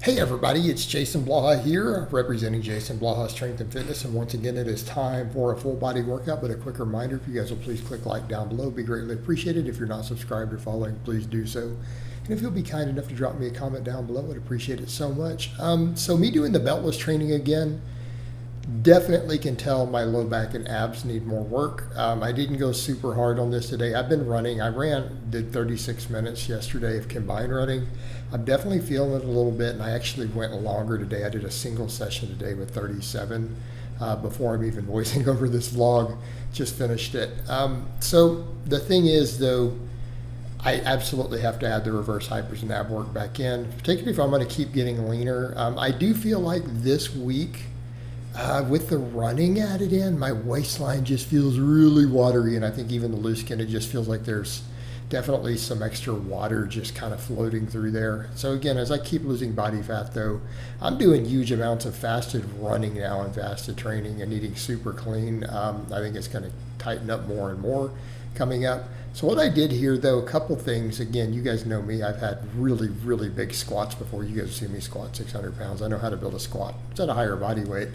Hey everybody, it's Jason Blaha here, representing Jason Blaha Strength and Fitness, and once again it is time for a full body workout. But a quick reminder, if you guys will please click like down below, it'd be greatly appreciated. If you're not subscribed or following, please do so. And if you'll be kind enough to drop me a comment down below, I'd appreciate it so much. So me doing the beltless training again, definitely can tell my low back and abs need more work. I didn't go super hard on this today. I've been running. Did 36 minutes yesterday of combined running. I'm definitely feeling it a little bit, and I actually went longer today. I did a single session today with 37 before I'm even voicing over this vlog. Just finished it. So the thing is, though, I absolutely have to add the reverse hypers and ab work back in, particularly if I'm going to keep getting leaner. I do feel like this week, with the running added in, my waistline just feels really watery, and I think even the loose skin, it just feels like there's definitely some extra water just kind of floating through there. So again, as I keep losing body fat though, I'm doing huge amounts of fasted running now and fasted training and eating super clean. I think it's going to tighten up more and more coming up. So what I did here though, a couple things. Again, you guys know me. I've had really big squats before. You guys have seen me squat 600 pounds. I know how to build a squat. It's at a higher body weight.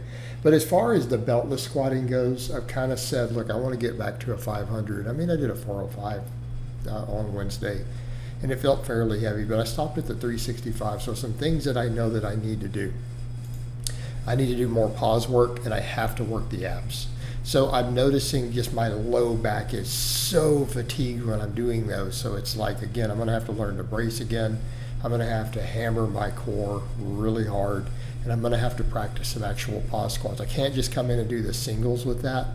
But as far as the beltless squatting goes, I've kind of said, look, I want to get back to a 500. I mean, I did a 405 on Wednesday, and it felt fairly heavy, but I stopped at the 365. So some things that I know that I need to do. I need to do more pause work, and I have to work the abs. So I'm noticing just my low back is so fatigued when I'm doing those. So it's like, again, I'm going to have to learn to brace again. I'm going to have to hammer my core really hard, and I'm going to have to practice some actual pause squats. I can't just come in and do the singles with that.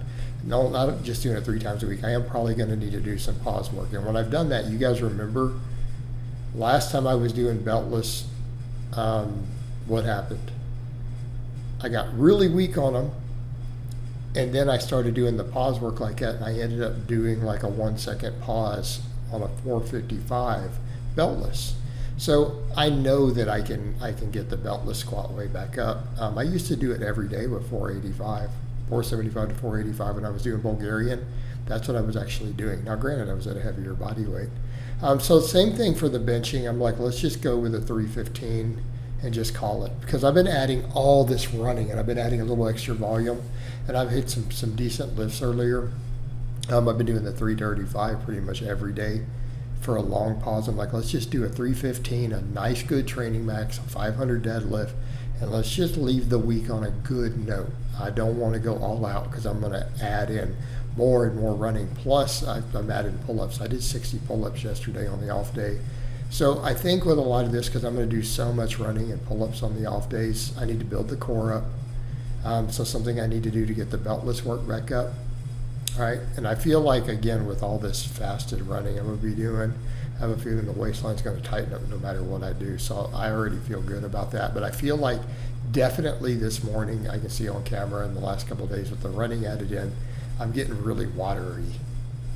No, not just doing it 3 times a week. I am probably going to need to do some pause work. And when I've done that, you guys remember last time I was doing beltless, what happened? I got really weak on them, and then I started doing the pause work like that, and I ended up doing like a 1-second pause on a 455 beltless. So I know that I can get the beltless squat way back up. I used to do it every day with 475 to 485 when I was doing Bulgarian. That's what I was actually doing. Now granted, I was at a heavier body weight. So same thing for the benching. I'm like, let's just go with a 315 and just call it, because I've been adding all this running, and I've been adding a little extra volume, and I've hit some decent lifts earlier. I've been doing the 335 pretty much every day for a long pause. I'm like, let's just do a 315, a nice good training max, a 500 deadlift, and let's just leave the week on a good note. I don't want to go all out because I'm going to add in more and more running. Plus, I'm adding pull-ups. I did 60 pull-ups yesterday on the off day. So I think with a lot of this, because I'm going to do so much running and pull-ups on the off days, I need to build the core up. So something I need to do to get the beltless work back up. All right, and I feel like, again, with all this fasted running I'm going to be doing, I have a feeling the waistline's going to tighten up no matter what I do. So I already feel good about that. But I feel like definitely this morning, I can see on camera in the last couple of days with the running added in, I'm getting really watery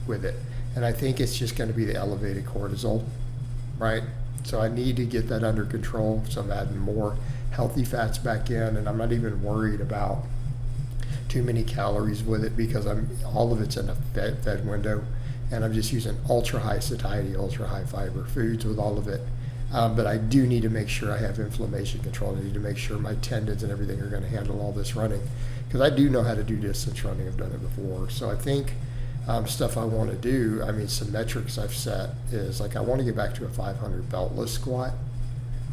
with it. And I think it's just going to be the elevated cortisol, right? So I need to get that under control. So I'm adding more healthy fats back in, and I'm not even worried about too many calories with it, because all of it's in a fed window, and I'm just using ultra high satiety, ultra high fiber foods with all of it. But I do need to make sure I have inflammation control. I need to make sure my tendons and everything are going to handle all this running, because I do know how to do distance running. I've done it before. So I think stuff I want to do, I mean, some metrics I've set is like I want to get back to a 500 beltless squat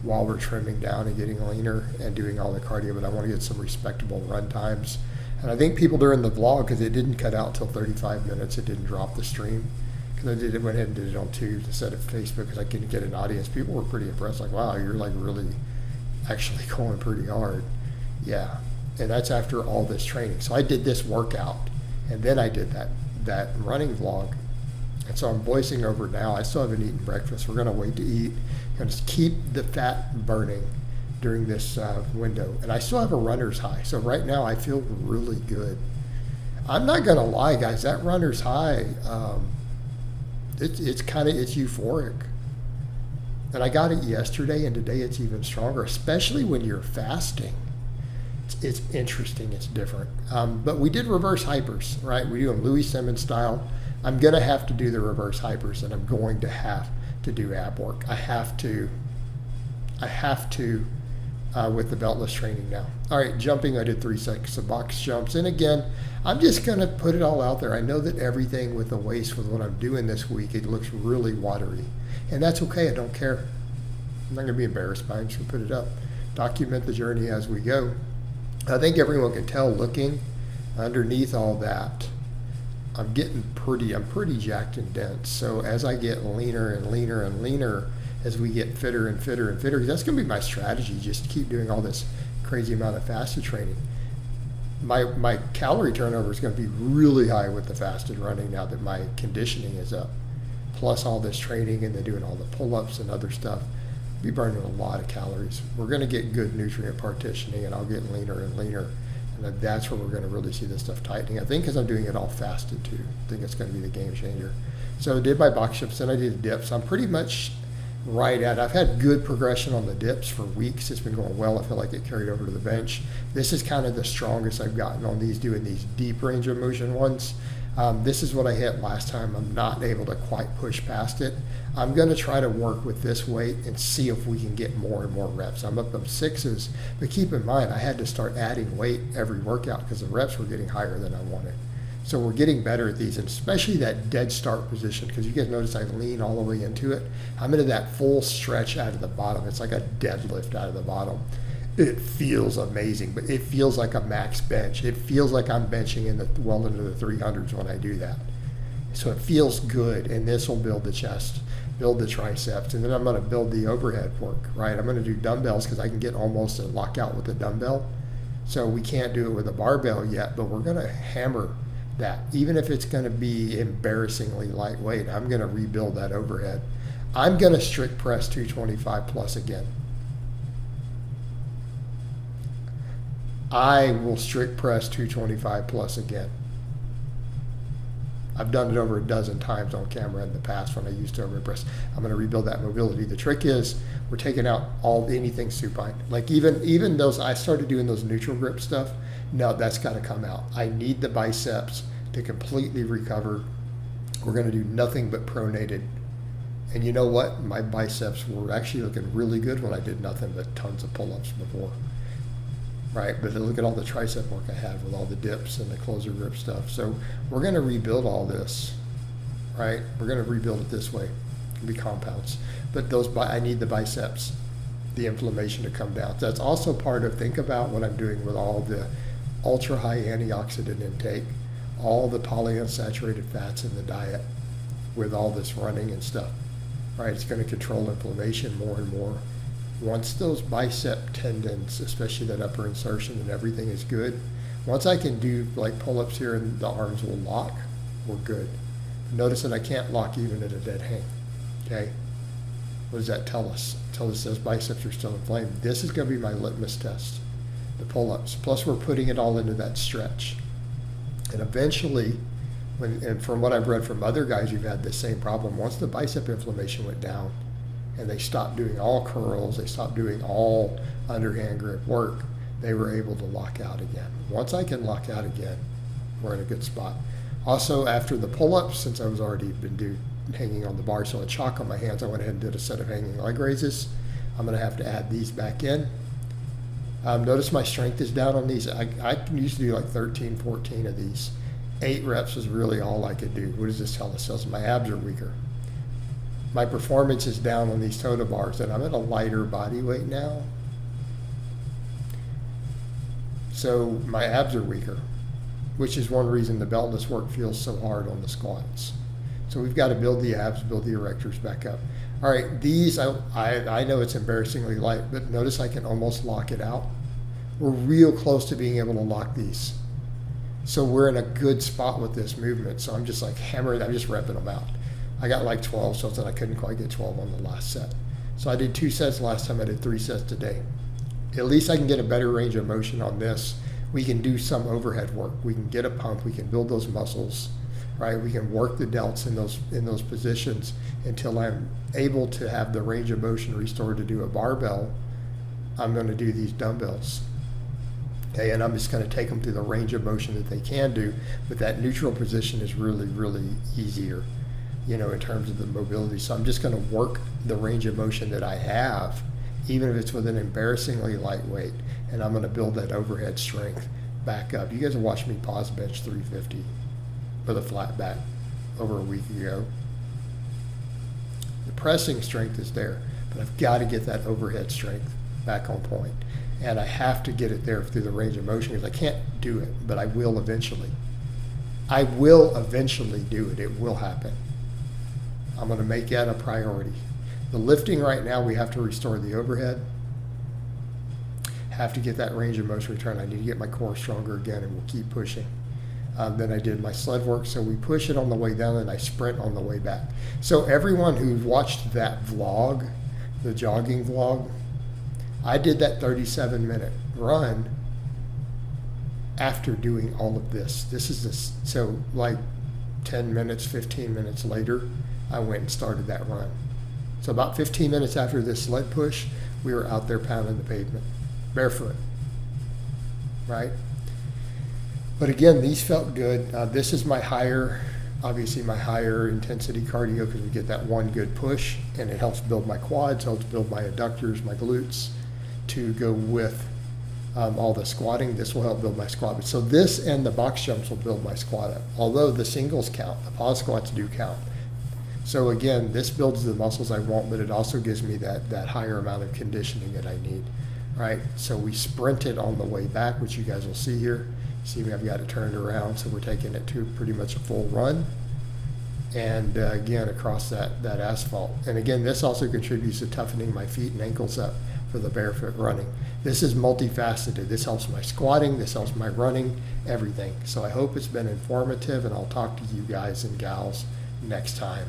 while we're trimming down and getting leaner and doing all the cardio, but I want to get some respectable run times. And I think people during the vlog, because it didn't cut out till 35 minutes, it didn't drop the stream, because I went ahead and did it on Tube instead of Facebook, because I couldn't get an audience. People were pretty impressed, like, wow, you're like really actually going pretty hard. Yeah, and that's after all this training. So I did this workout, and then I did that running vlog. And so I'm voicing over now. I still haven't eaten breakfast. We're going to wait to eat. Going to keep the fat burning during this window. And I still have a runner's high. So right now I feel really good. I'm not going to lie, guys. That runner's high, it's euphoric. And I got it yesterday, and today it's even stronger, especially when you're fasting. It's interesting. It's different. But we did reverse hypers, right? We do them Louis Simmons style. I'm going to have to do the reverse hypers, and I'm going to have to do ab work. I have to with the beltless training now. All right, jumping, I did 3 sets of box jumps. And again, I'm just going to put it all out there. I know that everything with the waist, with what I'm doing this week, it looks really watery. And that's okay, I don't care. I'm not going to be embarrassed by it, I'm just going to put it up. Document the journey as we go. I think everyone can tell looking underneath all that, I'm pretty jacked and dense. So as I get leaner and leaner and leaner, as we get fitter and fitter and fitter, that's going to be my strategy, just to keep doing all this crazy amount of fasted training. My calorie turnover is going to be really high with the fasted running now that my conditioning is up, plus all this training and then doing all the pull-ups and other stuff. I'll be burning a lot of calories. We're going to get good nutrient partitioning, and I'll get leaner and leaner, and that's where we're going to really see this stuff tightening. I think because I'm doing it all fasted too. I think it's going to be the game changer. So I did my box jumps, then I did the dips. I'm pretty much I've had good progression on the dips for weeks. It's been going well. I feel like it carried over to the bench. This is kind of the strongest I've gotten on these, doing these deep range of motion ones. This is what I hit last time. I'm not able to quite push past it. I'm going to try to work with this weight and see if we can get more and more reps. I'm up 6s, but keep in mind I had to start adding weight every workout because the reps were getting higher than I wanted. So we're getting better at these, and especially that dead start position, because you guys notice I lean all the way into it. I'm into that full stretch out of the bottom. It's like a deadlift out of the bottom. It feels amazing, but it feels like a max bench. It feels like I'm benching well into the 300s when I do that. So it feels good, and this will build the chest, build the triceps, and then I'm going to build the overhead work, right? I'm going to do dumbbells because I can get almost a lockout with a dumbbell. So we can't do it with a barbell yet, but we're going to hammer that. Even if it's going to be embarrassingly lightweight, I'm going to rebuild that overhead. I'm going to strict press 225 plus again. I will strict press 225 plus again. I've done it over a dozen times on camera in the past when I used to overhead press. I'm going to rebuild that mobility. The trick is we're taking out anything supine. Like even those, I started doing those neutral grip stuff. No, that's got to come out. I need the biceps to completely recover. We're going to do nothing but pronated. And you know what? My biceps were actually looking really good when I did nothing but tons of pull-ups before. Right, but look at all the tricep work I have with all the dips and the closer grip stuff. So we're going to rebuild all this, right? We're going to rebuild it this way. It'll be compounds. But I need the biceps, the inflammation to come down. That's also part of, think about what I'm doing with all the ultra high antioxidant intake, all the polyunsaturated fats in the diet with all this running and stuff, right? It's going to control inflammation more and more. Once those bicep tendons, especially that upper insertion and everything is good, once I can do like pull-ups here and the arms will lock, we're good. Notice that I can't lock even at a dead hang, okay? What does that tell us? Tell us those biceps are still inflamed. This is going to be my litmus test, the pull-ups. Plus we're putting it all into that stretch. And eventually, and from what I've read from other guys who've had the same problem, once the bicep inflammation went down, and they stopped doing all curls, they stopped doing all underhand grip work, they were able to lock out again. Once I can lock out again, we're in a good spot. Also, after the pull-ups, since I was already hanging on the bar, so I had chalk on my hands, I went ahead and did a set of hanging leg raises. I'm going to have to add these back in. Notice my strength is down on these. I used to do like 13, 14 of these. 8 reps was really all I could do. What does this tell us? It tells my abs are weaker. My performance is down on these total bars, and I'm at a lighter body weight now. So my abs are weaker, which is one reason the beltless work feels so hard on the squats. So we've got to build the abs, build the erectors back up. All right, these, I know it's embarrassingly light, but notice I can almost lock it out. We're real close to being able to lock these. So we're in a good spot with this movement. So I'm just like hammering, I'm just repping them out. I got like 12, so I couldn't quite get 12 on the last set. So I did 2 sets last time, I did 3 sets today. At least I can get a better range of motion on this. We can do some overhead work. We can get a pump, we can build those muscles, right? We can work the delts in those positions until I'm able to have the range of motion restored to do a barbell. I'm going to do these dumbbells. Okay, and I'm just going to take them through the range of motion that they can do, but that neutral position is really, really easier, you know, in terms of the mobility. So I'm just going to work the range of motion that I have even if it's with an embarrassingly light weight. And I'm going to build that overhead strength back up. You guys have watched me pause bench 350 with a flat back over a week ago. The pressing strength is there, but I've got to get that overhead strength back on point. And I have to get it there through the range of motion, because I can't do it, but I will eventually. I will eventually do it. It will happen. I'm going to make that a priority. The lifting right now, we have to restore the overhead. Have to get that range of motion return. I need to get my core stronger again, and we'll keep pushing. Then I did my sled work. So we push it on the way down and I sprint on the way back. So everyone who watched that vlog, the jogging vlog, I did that 37-minute run after doing all of this. This is this. So like 10 minutes, 15 minutes later, I went and started that run. So about 15 minutes after this sled push, we were out there pounding the pavement, barefoot, right? But again, these felt good. This is my higher, obviously my higher intensity cardio, because we get that one good push, and it helps build my quads, helps build my adductors, my glutes, to go with all the squatting. This will help build my squat. So this and the box jumps will build my squat up. Although the singles count, the pause squats do count. So again, this builds the muscles I want, but it also gives me that higher amount of conditioning that I need, right? So we sprinted on the way back, which you guys will see here. See, I've got it turned around, so we're taking it to pretty much a full run. And again, across that asphalt. And again, this also contributes to toughening my feet and ankles up for the barefoot running. This is multifaceted. This helps my squatting, this helps my running, everything. So I hope it's been informative, and I'll talk to you guys and gals next time.